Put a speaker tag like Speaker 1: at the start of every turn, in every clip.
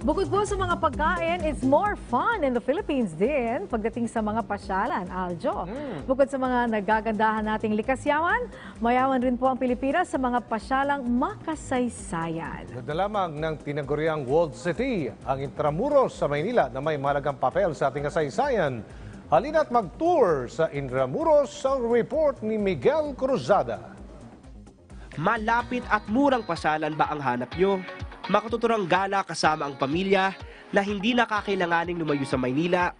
Speaker 1: Bukod po sa mga pagkain, it's more fun in the Philippines din pagdating sa mga pasyalan, Aljo. Bukod sa mga nagagandahan nating likas yaman, mayaman rin po ang Pilipinas sa mga pasyalang makasaysayan.
Speaker 2: Ganda lamang ng tinaguriang World City, ang Intramuros sa Maynila na may mahalagang papel sa ating kasaysayan. Halina't mag-tour sa Intramuros ang report ni Miguel Cruzada.
Speaker 3: Malapit at murang pasyalan ba ang hanap nyo? Makatuturang gala kasama ang pamilya na hindi nakakailanganing lumayo sa Maynila?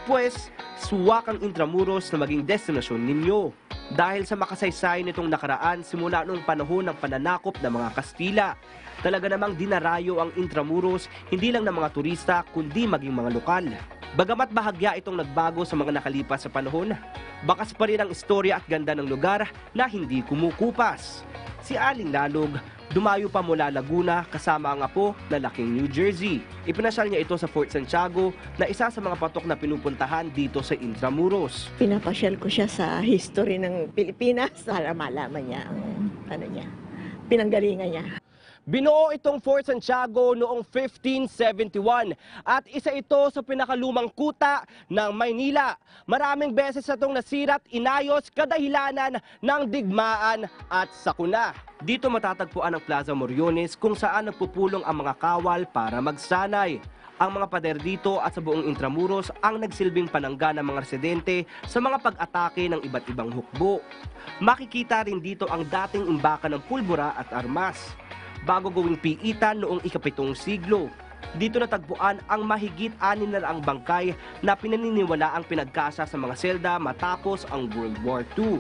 Speaker 3: Pues, suwak ang Intramuros na maging destinasyon ninyo. Dahil sa makasaysayan nitong nakaraan simula noong panahon ng pananakop ng mga Kastila. Talaga namang dinarayo ang Intramuros hindi lang ng mga turista kundi maging mga lokal. Bagamat bahagya itong nagbago sa mga nakalipas sa panahon, bakas pa rin ang istorya at ganda ng lugar na hindi kumukupas. Si Aling Lalog, dumayo pa mula Laguna kasama ang apo na laking New Jersey. Ipinasyal niya ito sa Fort Santiago na isa sa mga patok na pinupuntahan dito sa Intramuros.
Speaker 4: Pinapasyal ko siya sa history ng Pilipinas para malaman niya ang pinanggalingan niya.
Speaker 3: Binuo itong Fort Santiago noong 1571 at isa ito sa pinakalumang kuta ng Maynila. Maraming beses itong nasira at inayos kadahilanan ng digmaan at sakuna. Dito matatagpuan ang Plaza Moriones kung saan nagpupulong ang mga kawal para magsanay. Ang mga pader dito at sa buong Intramuros ang nagsilbing panangga ng mga residente sa mga pag-atake ng iba't ibang hukbo. Makikita rin dito ang dating imbakan ng pulbura at armas. Bago gawing piitan noong ika-7 siglo. Dito natagpuan ang mahigit 600 bangkay na pinaniniwala ang pinagkasa sa mga selda matapos ang World War II.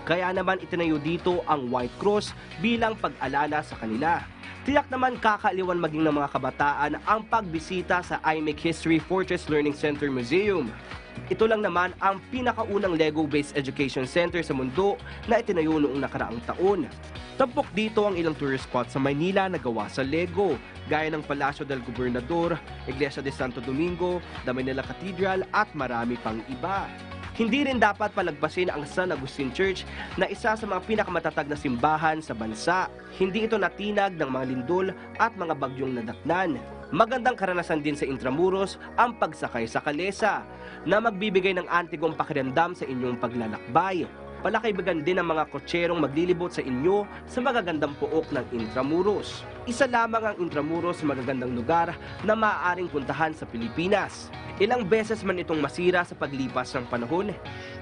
Speaker 3: Kaya naman itinayo dito ang White Cross bilang pag-alala sa kanila. Tiyak naman kakaliwan maging ng mga kabataan ang pagbisita sa IMEC History Fortress Learning Center Museum. Ito lang naman ang pinakaunang Lego-based education center sa mundo na itinayo noong nakaraang taon. Tampok dito ang ilang tourist spots sa Maynila na gawa sa Lego, gaya ng Palacio del Gobernador, Iglesia de Santo Domingo, Manila Cathedral at marami pang iba. Hindi rin dapat palagpasin ang San Agustin Church na isa sa mga pinakamatatag na simbahan sa bansa. Hindi ito natinag ng mga lindol at mga bagyong nadatnan. Magandang karanasan din sa Intramuros ang pagsakay sa kalesa na magbibigay ng antigong pakiramdam sa inyong paglalakbay. Palakaibigan din ang mga kotserong maglilibot sa inyo sa magagandang pook ng Intramuros. Isa lamang ang Intramuros sa magagandang lugar na maaaring puntahan sa Pilipinas. Ilang beses man itong masira sa paglipas ng panahon,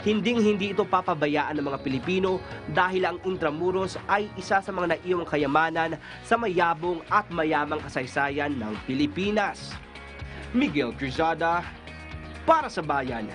Speaker 3: hinding-hindi ito papabayaan ng mga Pilipino dahil ang Intramuros ay isa sa mga naiwang kayamanan sa mayabong at mayamang kasaysayan ng Pilipinas. Miguel Cruzada, para sa Bayan.